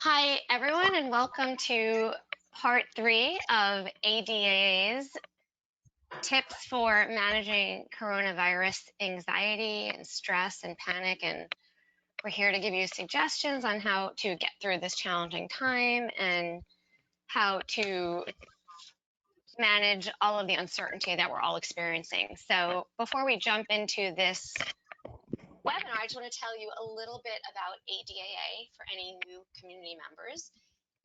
Hi, everyone, and welcome to part three of ADAA's tips for managing coronavirus anxiety and stress and panic. And we're here to give you suggestions on how to get through this challenging time and how to manage all of the uncertainty that we're all experiencing. So, before we jump into this webinar, I just want to tell you a little bit about ADAA for any new community members.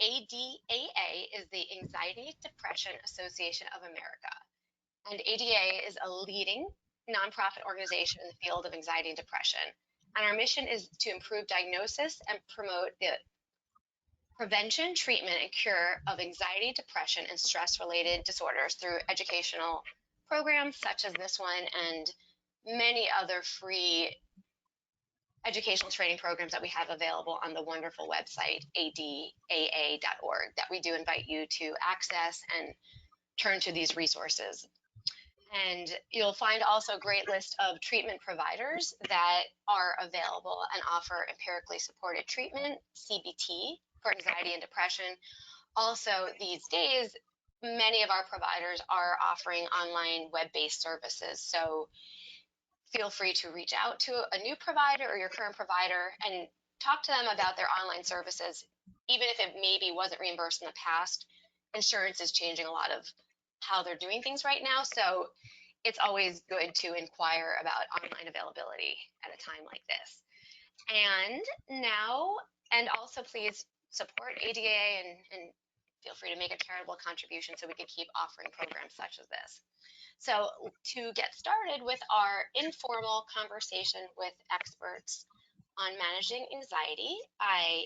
ADAA is the Anxiety Depression Association of America, and ADA is a leading nonprofit organization in the field of anxiety and depression. And our mission is to improve diagnosis and promote the prevention, treatment, and cure of anxiety, depression, and stress-related disorders through educational programs such as this one and many other free educational training programs that we have available on the wonderful website, adaa.org, that we do invite you to access and turn to these resources. And you'll find also a great list of treatment providers that are available and offer empirically supported treatment, CBT, for anxiety and depression. Also, these days, many of our providers are offering online web-based services. So feel free to reach out to a new provider or your current provider and talk to them about their online services. Even if it maybe wasn't reimbursed in the past, insurance is changing a lot of how they're doing things right now. So it's always good to inquire about online availability at a time like this. And now, and also please support ADA and feel free to make a charitable contribution so we can keep offering programs such as this. So to get started with our informal conversation with experts on managing anxiety, I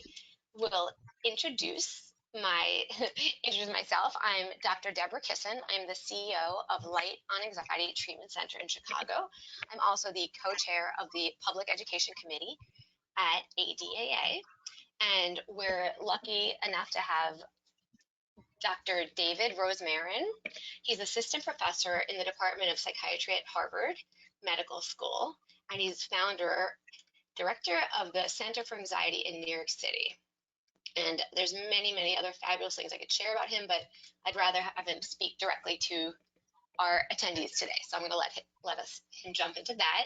will introduce myself. I'm Dr. Deborah Kissin. I'm the CEO of Light on Anxiety Treatment Center in Chicago. I'm also the co-chair of the Public Education Committee at ADAA, and we're lucky enough to have Dr. David Rosemarin. He's assistant professor in the Department of Psychiatry at Harvard Medical School, and he's director of the Center for Anxiety in New York City. And there's many, many other fabulous things I could share about him, but I'd rather have him speak directly to our attendees today. So I'm going to let him jump into that.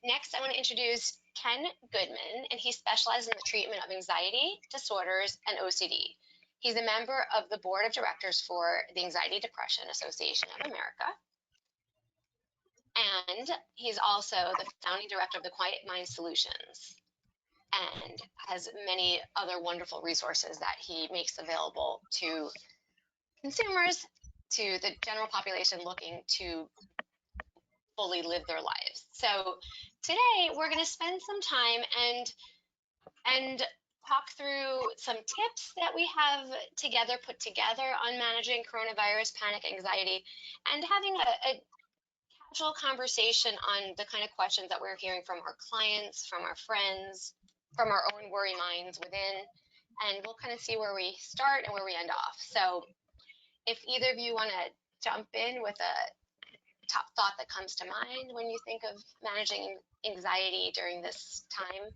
Next, I want to introduce Ken Goodman, and he specializes in the treatment of anxiety disorders and OCD. He's a member of the board of directors for the Anxiety Depression Association of America. And he's also the founding director of the Quiet Mind Solutions and has many other wonderful resources that he makes available to consumers, to the general population looking to fully live their lives. So today we're going to spend some time and talk through some tips that we have put together on managing coronavirus panic anxiety and having a casual conversation on the kind of questions that we're hearing from our clients, from our friends, from our own worry minds within, and we'll kind of see where we start and where we end off. So if either of you want to jump in with a top thought that comes to mind when you think of managing anxiety during this time.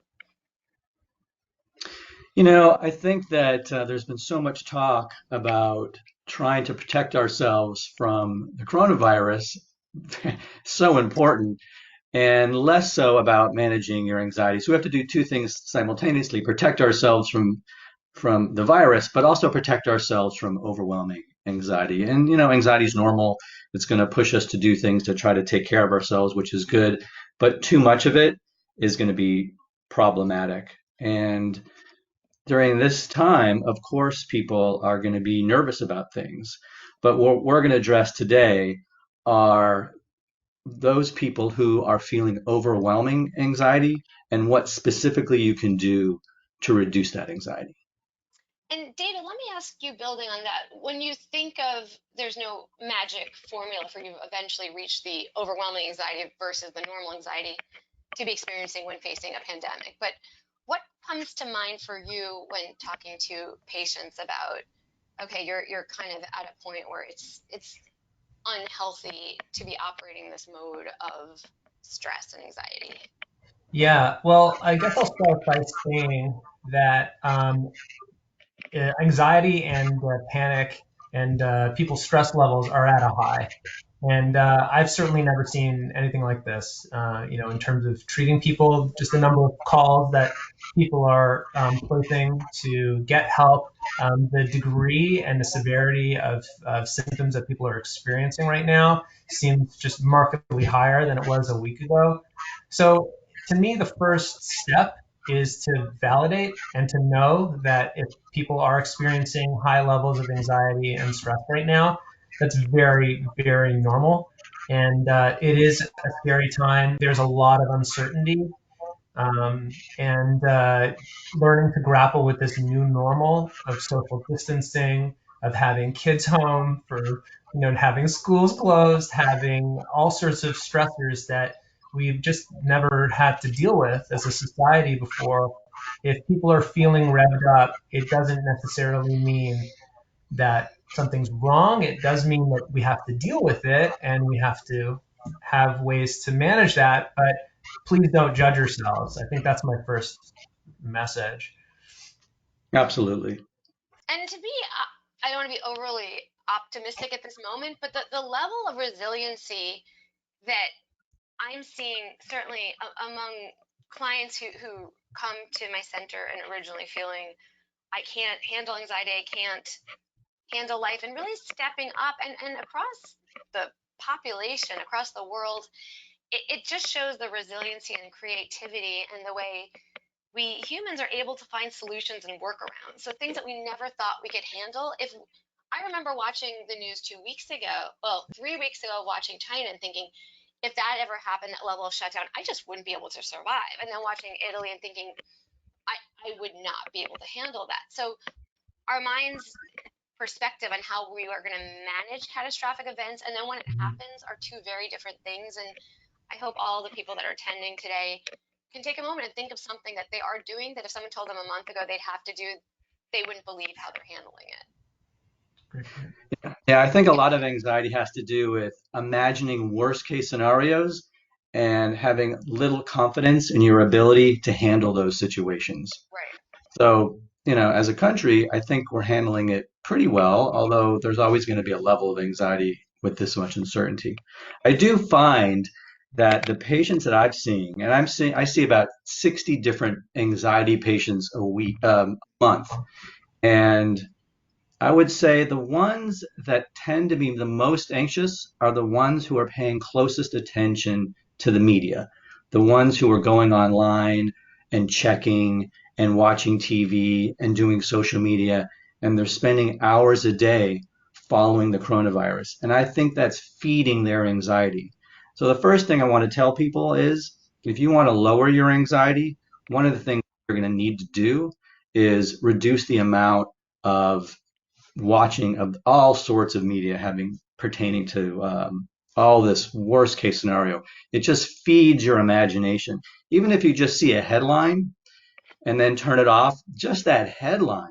I think that there's been so much talk about trying to protect ourselves from the coronavirus, so important, and less so about managing your anxiety. So we have to do two things simultaneously: protect ourselves from the virus, but also protect ourselves from overwhelming anxiety. And anxiety is normal. It's going to push us to do things to try to take care of ourselves, which is good. But too much of it is going to be problematic. And during this time, of course, people are going to be nervous about things. But what we're going to address today are those people who are feeling overwhelming anxiety and what specifically you can do to reduce that anxiety. And David, let me ask you, building on that, when you think of there's no magic formula for you to eventually reach the overwhelming anxiety versus the normal anxiety to be experiencing when facing a pandemic, but what comes to mind for you when talking to patients about, okay, you're kind of at a point where it's unhealthy to be operating this mode of stress and anxiety? Yeah, well, I guess I'll start by saying that anxiety and panic and people's stress levels are at a high. And I've certainly never seen anything like this, in terms of treating people, just the number of calls that people are placing to get help, the degree and the severity of symptoms that people are experiencing right now seems just markedly higher than it was a week ago. So to me, the first step is to validate and to know that if people are experiencing high levels of anxiety and stress right now, that's very, very normal. And it is a scary time. There's a lot of uncertainty. And learning to grapple with this new normal of social distancing, of having kids home, for having schools closed, having all sorts of stressors that we've just never had to deal with as a society before. If people are feeling revved up, it doesn't necessarily mean that something's wrong. It does mean that we have to deal with it and we have to have ways to manage that. But please don't judge yourselves. I think that's my first message. Absolutely. And to be, I don't want to be overly optimistic at this moment, but the level of resiliency that I'm seeing certainly among clients who come to my center and originally feeling I can't handle anxiety, I can't handle life, and really stepping up and across the population, across the world, it just shows the resiliency and creativity and the way we humans are able to find solutions and workarounds. So things that we never thought we could handle. If I remember watching the news 2 weeks ago, well, 3 weeks ago, watching China and thinking, if that ever happened, that level of shutdown, I just wouldn't be able to survive. And then watching Italy and thinking, I would not be able to handle that. So our minds' perspective on how we are going to manage catastrophic events and then when it happens are two very different things. And I hope all the people that are attending today can take a moment and think of something that they are doing that if someone told them a month ago they'd have to do, they wouldn't believe how they're handling it. Great point. Yeah, I think a lot of anxiety has to do with imagining worst case scenarios and having little confidence in your ability to handle those situations. Right. So, as a country, I think we're handling it pretty well, although there's always going to be a level of anxiety with this much uncertainty. I do find that the patients that I've seen, and I see about 60 different anxiety patients a month, and I would say the ones that tend to be the most anxious are the ones who are paying closest attention to the media, the ones who are going online and checking and watching TV and doing social media, and they're spending hours a day following the coronavirus. And I think that's feeding their anxiety. So the first thing I want to tell people is if you want to lower your anxiety, one of the things you're going to need to do is reduce the amount of watching of all sorts of media having pertaining to all this worst case scenario. It just feeds your imagination. Even if you just see a headline and then turn it off, just that headline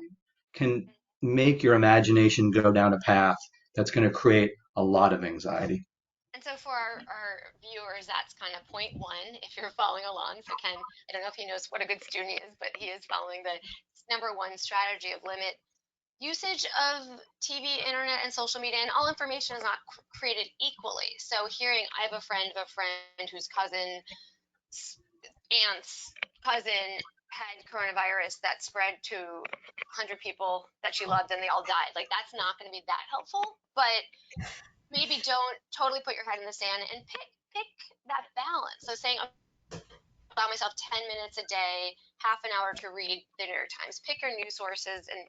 can make your imagination go down a path that's going to create a lot of anxiety. And so for our viewers, that's kind of point one, if you're following along. So Ken, I don't know if he knows what a good student he is, but he is following the number one strategy of limit usage of TV, internet, and social media, and all information is not created equally. So hearing, I have a friend of a friend whose aunt's cousin had coronavirus that spread to 100 people that she loved and they all died. Like, that's not going to be that helpful, but maybe don't totally put your head in the sand and pick that balance. So saying, allow myself 10 minutes a day, half an hour to read the New York Times, pick your news sources and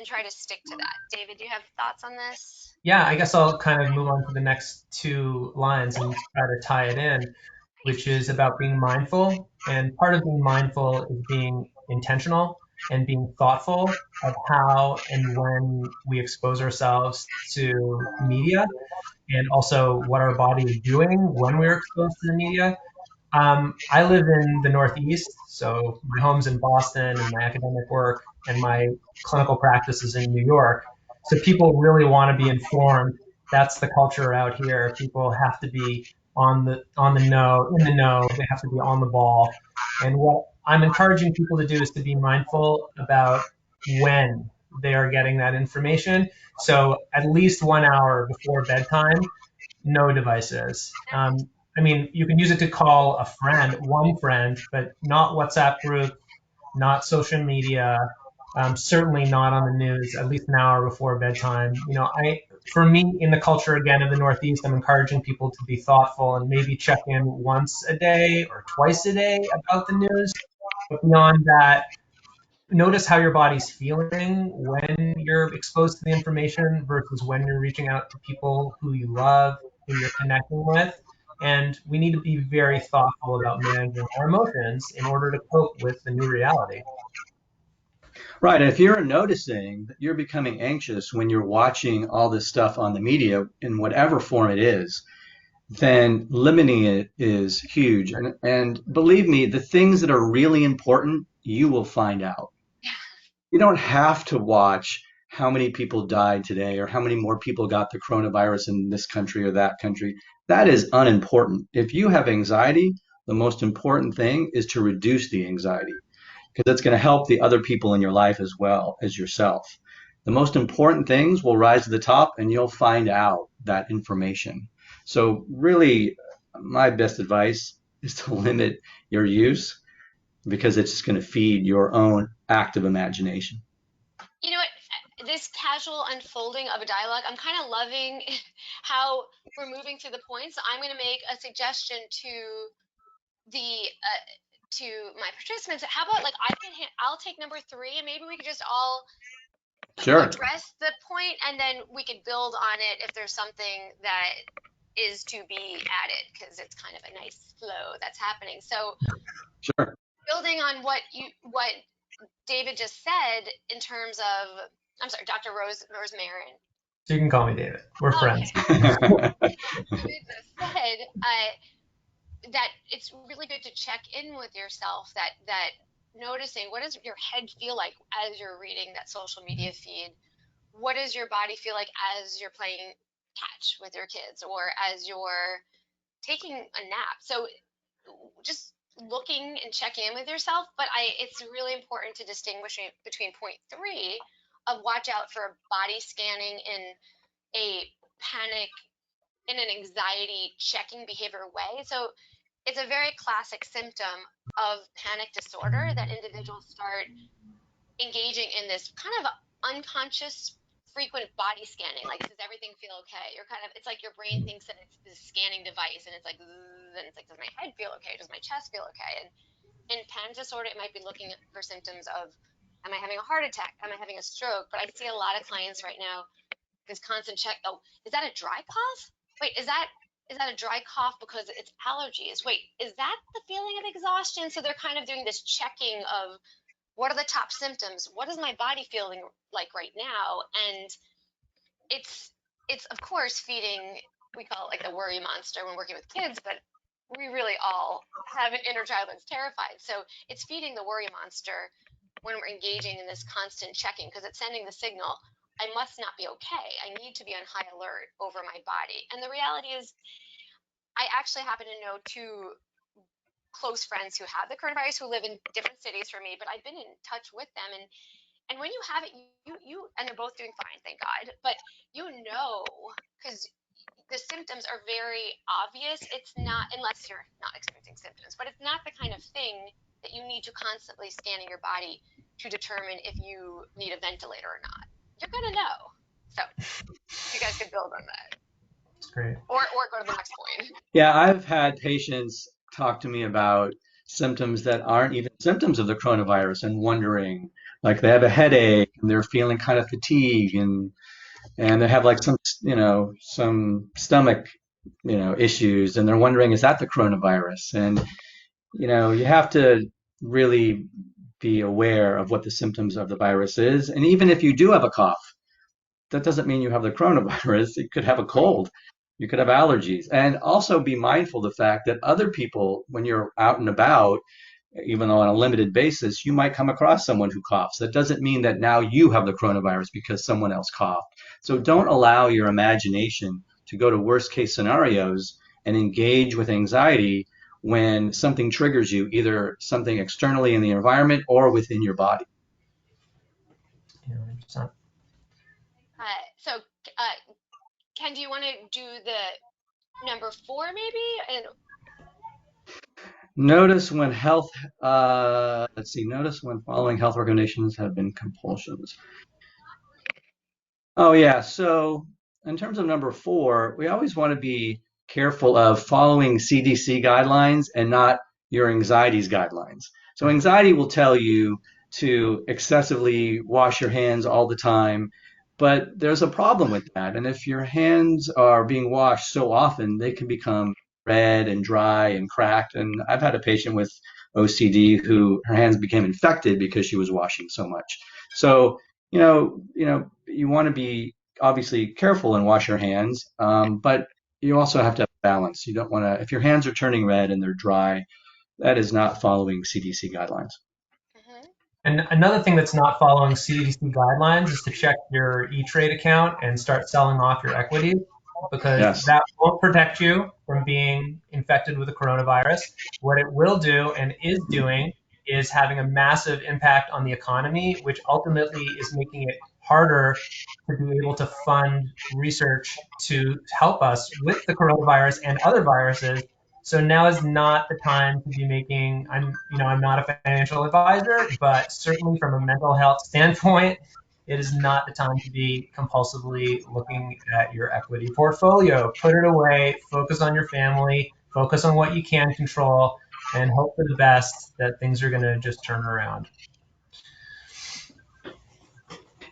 try to stick to that. David, do you have thoughts on this? Yeah, I guess I'll kind of move on to the next two lines and try to tie it in, which is about being mindful. And part of being mindful is being intentional and being thoughtful of how and when we expose ourselves to media, and also what our body is doing when we're exposed to the media. I live in the Northeast, so my home's in Boston and my academic work and my clinical practice is in New York. So people really want to be informed. That's the culture out here. People have to be on the know, in the know. They have to be on the ball. And what I'm encouraging people to do is to be mindful about when they are getting that information. So at least 1 hour before bedtime, no devices. I mean, you can use it to call a friend, one friend, but not WhatsApp group, not social media, certainly not on the news, at least an hour before bedtime. For me, in the culture again of the Northeast, I'm encouraging people to be thoughtful and maybe check in once a day or twice a day about the news. But beyond that, notice how your body's feeling when you're exposed to the information versus when you're reaching out to people who you love, who you're connecting with. And we need to be very thoughtful about managing our emotions in order to cope with the new reality. Right. And if you're noticing that you're becoming anxious when you're watching all this stuff on the media in whatever form it is, then limiting it is huge. And believe me, the things that are really important, you will find out. You don't have to watch how many people died today or how many more people got the coronavirus in this country or that country. That is unimportant. If you have anxiety, the most important thing is to reduce the anxiety because it's going to help the other people in your life as well as yourself. The most important things will rise to the top and you'll find out that information. So, really, my best advice is to limit your use because it's just going to feed your own active imagination. You know what? This casual unfolding of a dialogue, I'm kind of loving how we're moving through the points. So I'm going to make a suggestion the to my participants. How about like I'll take number three, and maybe we could just all Sure. address the point, and then we could build on it if there's something that is to be added, because it's kind of a nice flow that's happening. So Sure. building on what David just said in terms of, I'm sorry, Dr. Rosemarin. So you can call me David. We're friends. Okay. David just said that it's really good to check in with yourself, that noticing what does your head feel like as you're reading that social media feed. What does your body feel like as you're playing catch with your kids or as you're taking a nap? So just looking and checking in with yourself. But it's really important to distinguish between point three of watch out for body scanning in a panic, in an anxiety checking behavior way. So it's a very classic symptom of panic disorder that individuals start engaging in this kind of unconscious frequent body scanning. Like, does everything feel okay? You're kind of, it's like your brain thinks that it's this scanning device, and it's like and it's like, does my head feel okay? Does my chest feel okay? And in panic disorder, it might be looking for symptoms of, am I having a heart attack? Am I having a stroke? But I see a lot of clients right now, this constant check. Oh, is that a dry cough? Wait, is that a dry cough because it's allergies? Wait, is that the feeling of exhaustion? So they're kind of doing this checking of, what are the top symptoms? What is my body feeling like right now? And it's of course feeding, we call it like the worry monster when working with kids, but we really all have an inner child that's terrified. So it's feeding the worry monster when we're engaging in this constant checking, because it's sending the signal, I must not be okay. I need to be on high alert over my body. And the reality is, I actually happen to know two close friends who have the coronavirus who live in different cities from me, but I've been in touch with them. And when you have it, you and they're both doing fine, thank God. But because the symptoms are very obvious. It's not, unless you're not experiencing symptoms, but it's not the kind of thing that you need to constantly scanning your body to determine if you need a ventilator or not. You're gonna know. So you guys could build on that, That's great. or go to the next point. Yeah, I've had patients talk to me about symptoms that aren't even symptoms of the coronavirus and wondering, like they have a headache and they're feeling kind of fatigue and they have like some stomach, issues and they're wondering, is that the coronavirus? And, you have to really be aware of what the symptoms of the virus is. And even if you do have a cough, that doesn't mean you have the coronavirus. You could have a cold. You could have allergies. And also be mindful of the fact that other people, when you're out and about, even though on a limited basis, you might come across someone who coughs. That doesn't mean that now you have the coronavirus because someone else coughed. So don't allow your imagination to go to worst case scenarios and engage with anxiety when something triggers you, either something externally in the environment or within your body. 100%. So, Ken, do you want to do the number 4 maybe? And Notice when health, let's see, notice when following health recommendations have been compulsions. Oh, yeah. So, in terms of number 4, we always want to be careful of following CDC guidelines and not your anxiety's guidelines. So, anxiety will tell you to excessively wash your hands all the time, but there's a problem with that. And if your hands are being washed so often, they can become red and dry and cracked. And I've had a patient with OCD who her hands became infected because she was washing so much. So, you want to be obviously careful and wash your hands, but you also have to have balance. You don't want to, if your hands are turning red and they're dry, that is not following CDC guidelines. mhm. And another thing that's not following CDC guidelines is to check your E-Trade account and start selling off your equities, because Yes. that won't protect you from being infected with the coronavirus. What it will do and is doing is having a massive impact on the economy, which ultimately is making it harder to be able to fund research to help us with the coronavirus and other viruses. So now is not the time to be making, I'm not a financial advisor, but certainly from a mental health standpoint, it is not the time to be compulsively looking at your equity portfolio. Put it away, focus on your family, focus on what you can control, and hope for the best that things are going to just turn around.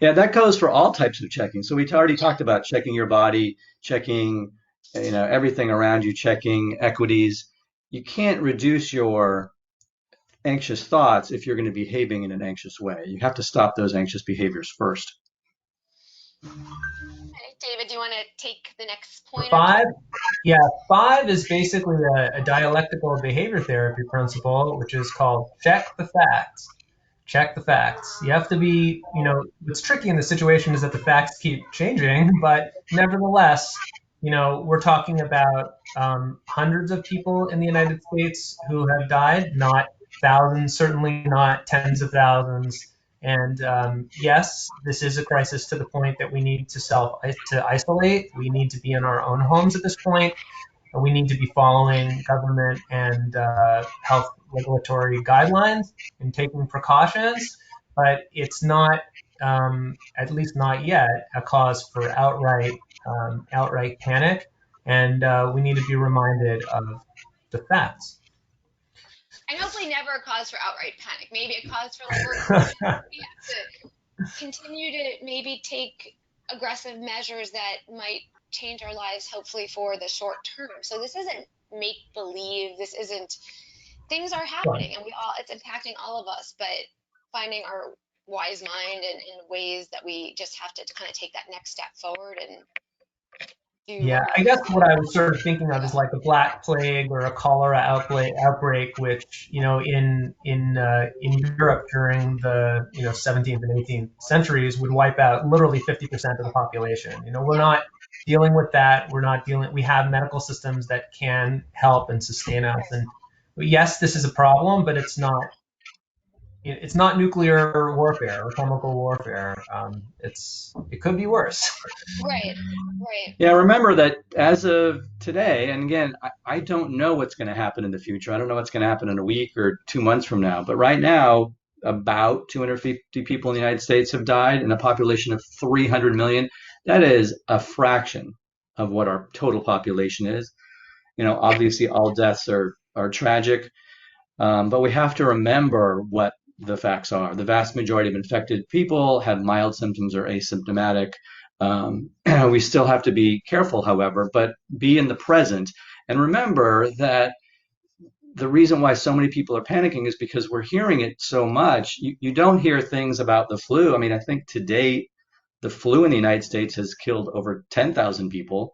Yeah, that goes for all types of checking. So we already talked about checking your body, checking, everything around you, checking equities. You can't reduce your anxious thoughts if you're going to be behaving in an anxious way. You have to stop those anxious behaviors first. Okay, David, do you want to take the next For point or two? 5, yeah, 5 is basically a dialectical behavior therapy principle, which is called check the facts. Check the facts. You have to be, what's tricky in the situation is that the facts keep changing, but nevertheless, we're talking about hundreds of people in the United States who have died, not thousands, certainly not tens of thousands. And yes, this is a crisis to the point that we need to isolate. We need to be in our own homes at this point, and we need to be following government and health regulatory guidelines and taking precautions. But it's not, at least not yet, a cause for outright panic, and we need to be reminded of the facts. And hopefully never a cause for outright panic. Maybe a cause for like we have to continue to maybe take aggressive measures that might change our lives, hopefully for the short term. So this isn't make believe. This isn't, things are happening and it's impacting all of us, but finding our wise mind and in ways that we just have to kind of take that next step forward and do Yeah, what we I need guess to what I was sort of thinking of is like a black plague or a cholera outbreak, which in Europe during the 17th and 18th centuries would wipe out literally 50% of the population. We're Yep. not dealing with that. We're not dealing. We have medical systems that can help and sustain us. And yes, this is a problem, but it's not nuclear warfare or chemical warfare. It could be worse. Right. Right. Yeah, remember that as of today, and again, I don't know what's going to happen in the future. I don't know what's going to happen in a week or 2 months from now. But right now, about 250 people in the United States have died in a population of 300 million. That is a fraction of what our total population is. Obviously, all deaths are tragic, but we have to remember what the facts are. The vast majority of infected people have mild symptoms or asymptomatic. We still have to be careful, however, but be in the present and remember that the reason why so many people are panicking is because we're hearing it so much. You don't hear things about the flu. I mean, I think to date, the flu in the United States has killed over 10,000 people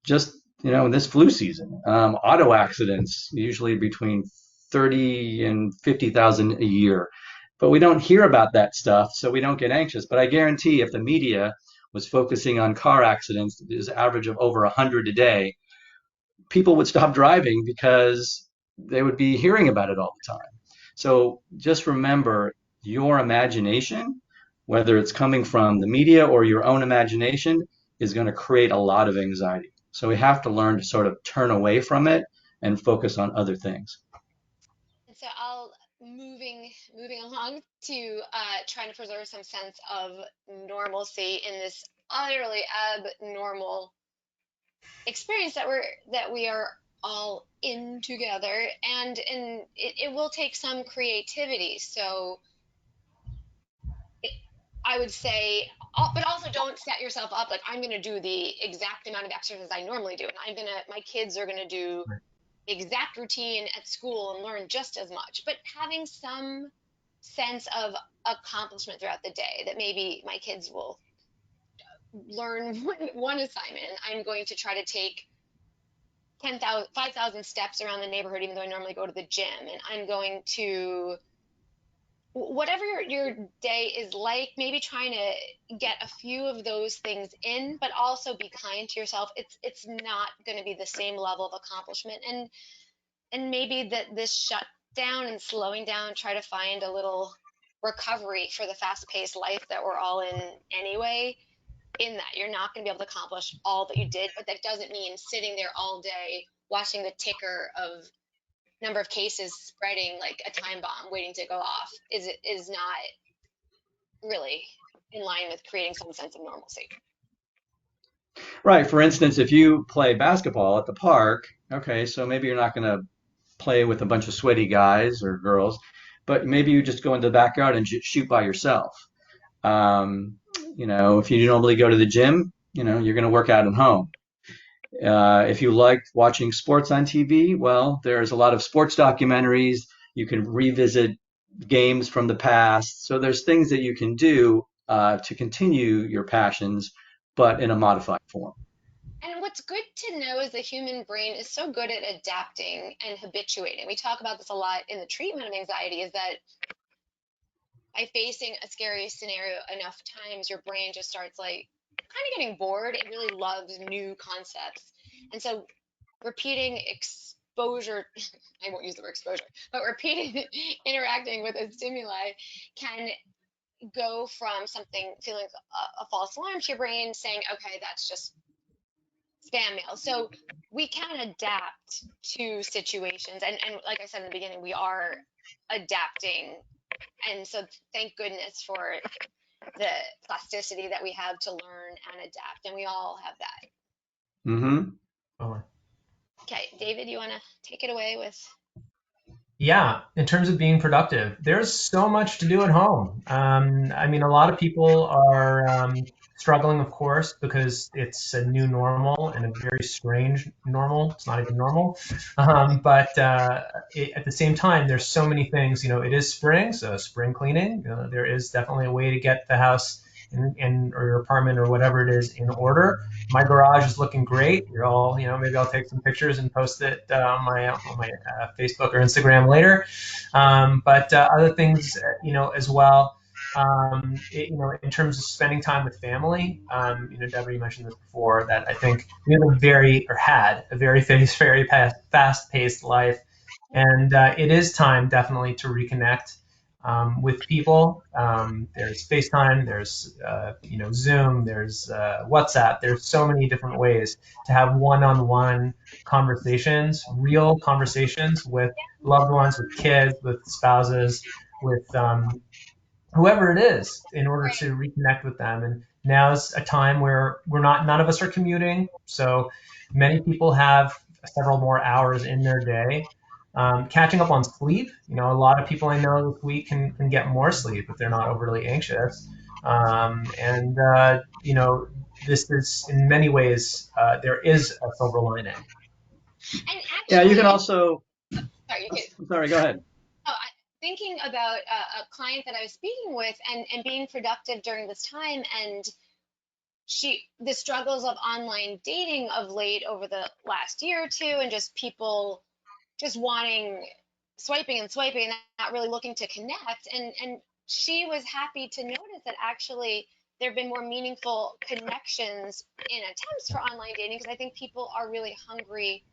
just in this flu season. Auto accidents usually between 30 and 50,000 a year, but we don't hear about that stuff, so we don't get anxious. But I guarantee if the media was focusing on car accidents, there's an average of over 100 a day, people would stop driving because they would be hearing about it all the time. So just remember, your imagination whether it's coming from the media or your own imagination, is going to create a lot of anxiety. So we have to learn to sort of turn away from it and focus on other things. And so I'll moving along to trying to preserve some sense of normalcy in this utterly abnormal experience that we are all in together, and it will take some creativity. So it, I would say, but also don't set yourself up like I'm going to do the exact amount of exercise I normally do, and my kids are going to do exact routine at school and learn just as much, but having some sense of accomplishment throughout the day, that maybe my kids will learn one assignment and I'm going to try to take 5,000 steps around the neighborhood, even though I normally go to the gym, and I'm going to, whatever your day is like, maybe trying to get a few of those things in, but also be kind to yourself. It's not going to be the same level of accomplishment, and maybe that this shutdown and slowing down, try to find a little recovery for the fast-paced life that we're all in anyway, in that you're not going to be able to accomplish all that you did, but that doesn't mean sitting there all day watching the ticker of number of cases spreading like a time bomb waiting to go off is not really in line with creating some sense of normalcy. Right. For instance, if you play basketball at the park, okay, so maybe you're not going to play with a bunch of sweaty guys or girls, but maybe you just go into the backyard and shoot by yourself. Um, if you normally go to the gym, you're going to work out at home. If you like watching sports on TV, well, there's a lot of sports documentaries. You can revisit games from the past. So there's things that you can do to continue your passions, but in a modified form. And what's good to know is the human brain is so good at adapting and habituating. We talk about this a lot in the treatment of anxiety, is that by facing a scary scenario enough times, your brain just starts like kind of getting bored. It really loves new concepts. And so repeating exposure, I won't use the word exposure, but repeating interacting with a stimuli can go from something feeling like a false alarm to your brain saying, okay, that's just spam mail. So we can adapt to situations. And like I said in the beginning, we are adapting. And so thank goodness for the plasticity that we have to learn and adapt. And we all have that. Mm-hmm. Oh. Okay, David, you want to take it away with? Yeah, in terms of being productive, there's so much to do at home. I mean, a lot of people are struggling, of course, because it's a new normal and a very strange normal. It's not even normal. But at the same time, there's so many things. It is spring, so spring cleaning. There is definitely a way to get the house or your apartment or whatever it is in order. My garage is looking great. You're all, maybe I'll take some pictures and post it on my Facebook or Instagram later. But other things, as well. In terms of spending time with family, Deborah, you mentioned this before, that I think we have had a very fast-paced life, and it is time definitely to reconnect with people. There's FaceTime, there's Zoom, there's WhatsApp. There's so many different ways to have one-on-one conversations, real conversations with loved ones, with kids, with spouses, with whoever it is, in order to reconnect with them. And now's a time where none of us are commuting, so many people have several more hours in their day. Catching up on sleep, a lot of people I know this week can get more sleep if they're not overly anxious. And this is, in many ways, there is a silver lining. And Yeah, you actually, can also. sorry, you can. Sorry, go ahead. Oh, thinking about a client that I was speaking with and being productive during this time, and the struggles of online dating of late over the last year or two, and just people just swiping and swiping and not really looking to connect. And she was happy to notice that actually there have been more meaningful connections in attempts for online dating, because I think people are really hungry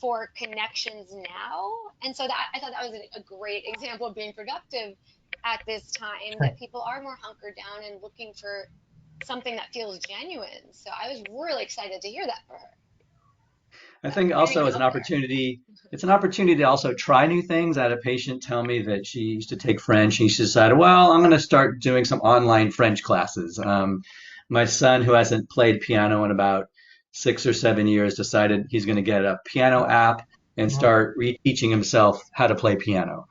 for connections now. And so that, I thought that was a great example of being productive, at this time, that people are more hunkered down and looking for something that feels genuine. So I was really excited to hear that for her. I think Getting also it as an out there. opportunity, it's an opportunity to also try new things. I had a patient tell me that she used to take French and she decided, well, I'm going to start doing some online French classes. My son, who hasn't played piano in about 6 or 7 years, decided he's going to get a piano app and start reteaching himself how to play piano.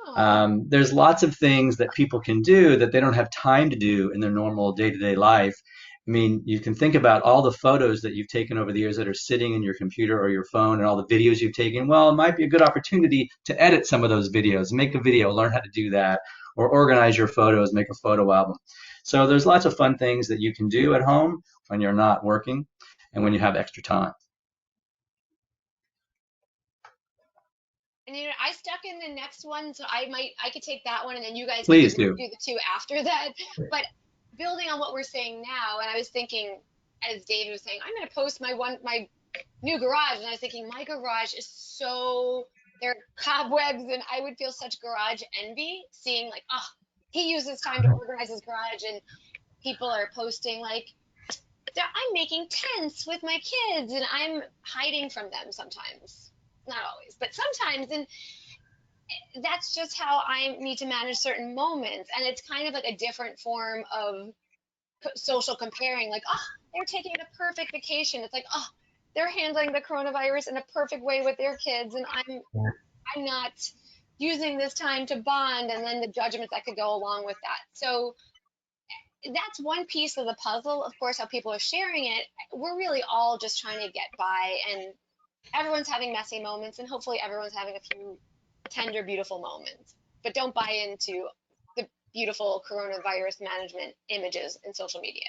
Oh, There's lots of things that people can do that they don't have time to do in their normal day-to-day life. I mean, you can think about all the photos that you've taken over the years that are sitting in your computer or your phone and all the videos you've taken. Well, it might be a good opportunity to edit some of those videos, make a video, learn how to do that, or organize your photos, make a photo album. So there's lots of fun things that you can do at home when you're not working and when you have extra time. and I stuck in the next one, so I could take that one, and then you guys can Please maybe do. do the two after that. But building on what we're saying now, and I was thinking, as David was saying, I'm going to post my new garage, and I was thinking my garage is so there are cobwebs, and I would feel such garage envy seeing like, oh, he uses time to organize his garage, and people are posting like, I'm making tents with my kids, and I'm hiding from them sometimes. Not always, but sometimes, and that's just how I need to manage certain moments. And it's kind of like a different form of social comparing. Like, oh, they're taking a perfect vacation. It's like, oh, they're handling the coronavirus in a perfect way with their kids, and I'm not using this time to bond, and then the judgments that could go along with that. So that's one piece of the puzzle. Of course, how people are sharing it, we're really all just trying to get by, and everyone's having messy moments, and hopefully everyone's having a few tender, beautiful moments. But don't buy into the beautiful coronavirus management images in social media.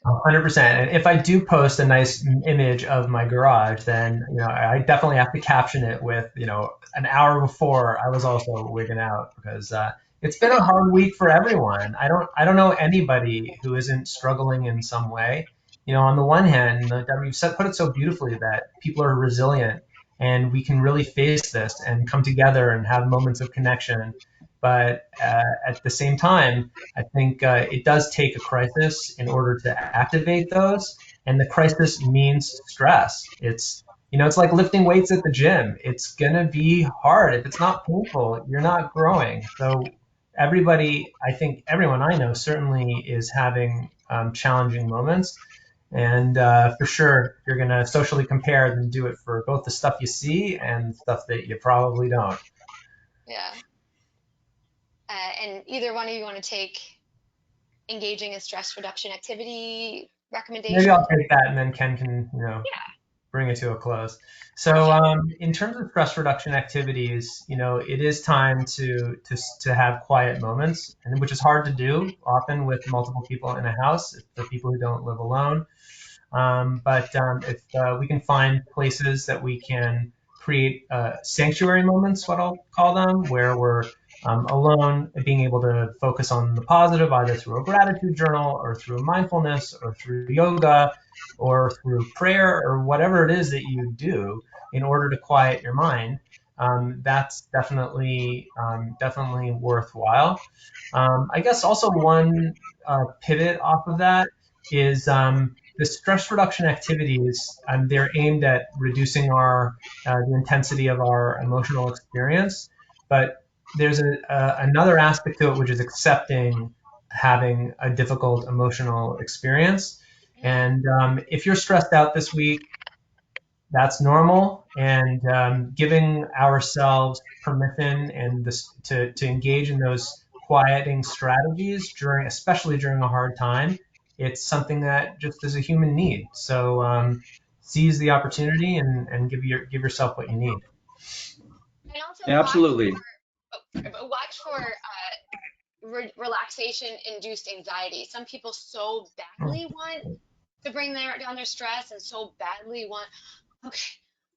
100%. And if I do post a nice image of my garage, then I definitely have to caption it with an hour before I was also wigging out because it's been a hard week for everyone. I don't know anybody who isn't struggling in some way. On the one hand, Deborah, put it so beautifully that people are resilient and we can really face this and come together and have moments of connection. But at the same time, I think it does take a crisis in order to activate those, and the crisis means stress. It's like lifting weights at the gym. It's gonna be hard. If it's not painful, you're not growing. So everybody, I think everyone I know certainly is having challenging moments. And for sure, if you're gonna socially compare, then do it for both the stuff you see and stuff that you probably don't. Yeah. And either one of you want to take engaging in stress reduction activity Maybe recommendations? I'll take that, and then Ken can, Yeah, bring it to a close. So, perfect. in terms of stress reduction activities, it is time to have quiet moments, and which is hard to do often with multiple people in a house for people who don't live alone. But if we can find places that we can create sanctuary moments, what I'll call them, where we're alone, being able to focus on the positive, either through a gratitude journal or through mindfulness or through yoga or through prayer or whatever it is that you do in order to quiet your mind, that's definitely worthwhile. I guess also one pivot off of that is the stress reduction activities. They're aimed at reducing the intensity of our emotional experience, but there's another aspect to it, which is accepting having a difficult emotional experience. And if you're stressed out this week, that's normal, and giving ourselves permission and to engage in those quieting strategies especially during a hard time, it's something that just is a human need. So seize the opportunity and give yourself what you need. And also Absolutely. watch for relaxation induced anxiety. Some people so badly want to bring down their stress and so badly want, okay,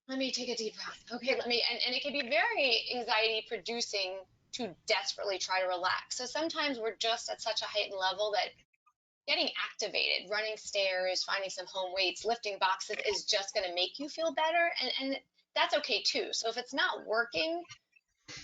let me take a deep breath. Okay, and it can be very anxiety producing to desperately try to relax. So sometimes we're just at such a heightened level that getting activated, running stairs, finding some home weights, lifting boxes is just going to make you feel better. And that's okay too. So if it's not working,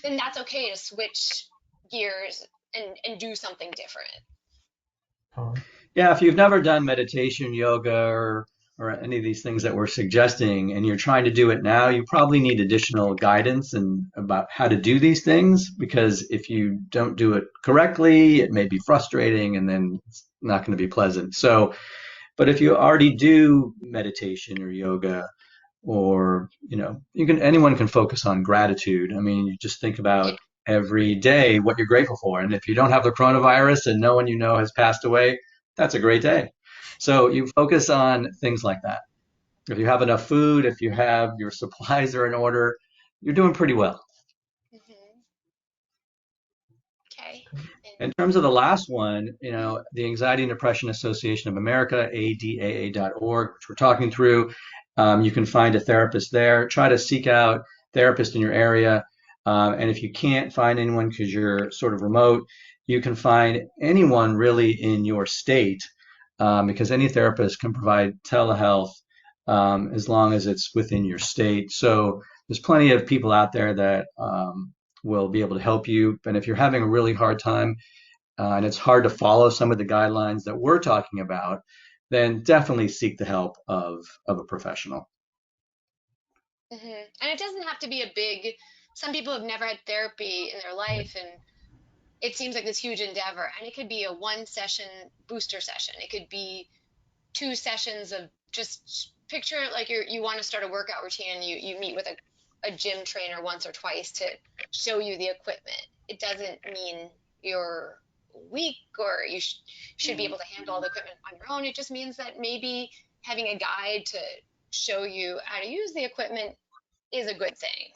then that's okay to switch gears and do something different. Yeah, if you've never done meditation, yoga, or any of these things that we're suggesting, and you're trying to do it now, you probably need additional guidance and about how to do these things, because if you don't do it correctly, it may be frustrating and then it's not going to be pleasant. So, but if you already do meditation or yoga, or anyone can focus on gratitude. I mean, you just think Yeah. about every day what you're grateful for, and if you don't have the coronavirus and no one you know has passed away, that's a great day. So you focus on things like that. If you have enough food, if you have your supplies are in order, you're doing pretty well. Mm-hmm. Okay. In terms of the last one, the Anxiety and Depression Association of America, ADAA.org, which we're talking through, you can find a therapist there. Try to seek out therapists in your area. And if you can't find anyone because you're sort of remote, you can find anyone really in your state, because any therapist can provide telehealth, as long as it's within your state. So there's plenty of people out there that will be able to help you. And if you're having a really hard time, and it's hard to follow some of the guidelines that we're talking about, then definitely seek the help of a professional. Mm-hmm. And it doesn't have to be a big, some people have never had therapy in their life, and it seems like this huge endeavor. And it could be a one session booster session. It could be 2 sessions of just picture like you want to start a workout routine, and you meet with a gym trainer once or twice to show you the equipment. It doesn't mean you're weak or you should be able to handle all the equipment on your own. It just means that maybe having a guide to show you how to use the equipment is a good thing.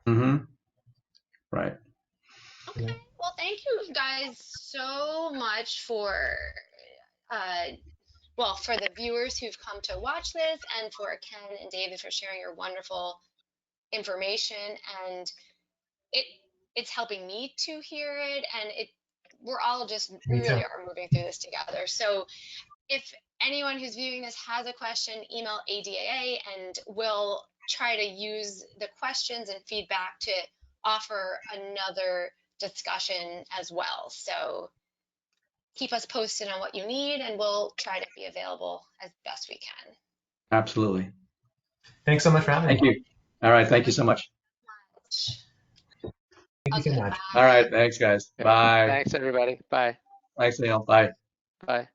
Mm-hmm. Right. Okay. Well, thank you guys so much for uh, well, for the viewers who've come to watch this, and for Ken and David for sharing your wonderful information. And it it's helping me to hear it, and we're all just, we Me too. really are moving through this together. So if anyone who's viewing this has a question, email ADAA, and we'll try to use the questions and feedback to offer another discussion as well. So keep us posted on what you need, and we'll try to be available as best we can. Absolutely. Thanks so much for Thank you having Thank me. you. All right. Thank you so much. much. Thank you so Okay, much. All bye. right. Thanks, guys. Okay. Bye. Thanks, everybody. Bye. Thanks, Neil. Bye. Bye.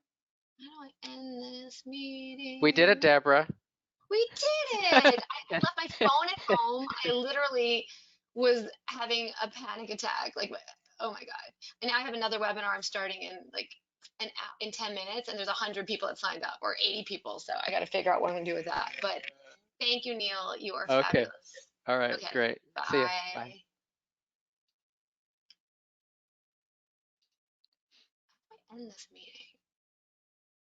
How do I end this We did it, meeting? Deborah. We did it! I left my phone at home. I literally was having a panic attack. Like, oh my God. And now I have another webinar I'm starting in like in 10 minutes, and there's 100 people that signed up, or 80 people. So I got to figure out what I'm going to do with that. But thank you, Neil. You are Okay. fabulous. All right. Okay, Great. See ya. bye. Bye. How do I end this meeting?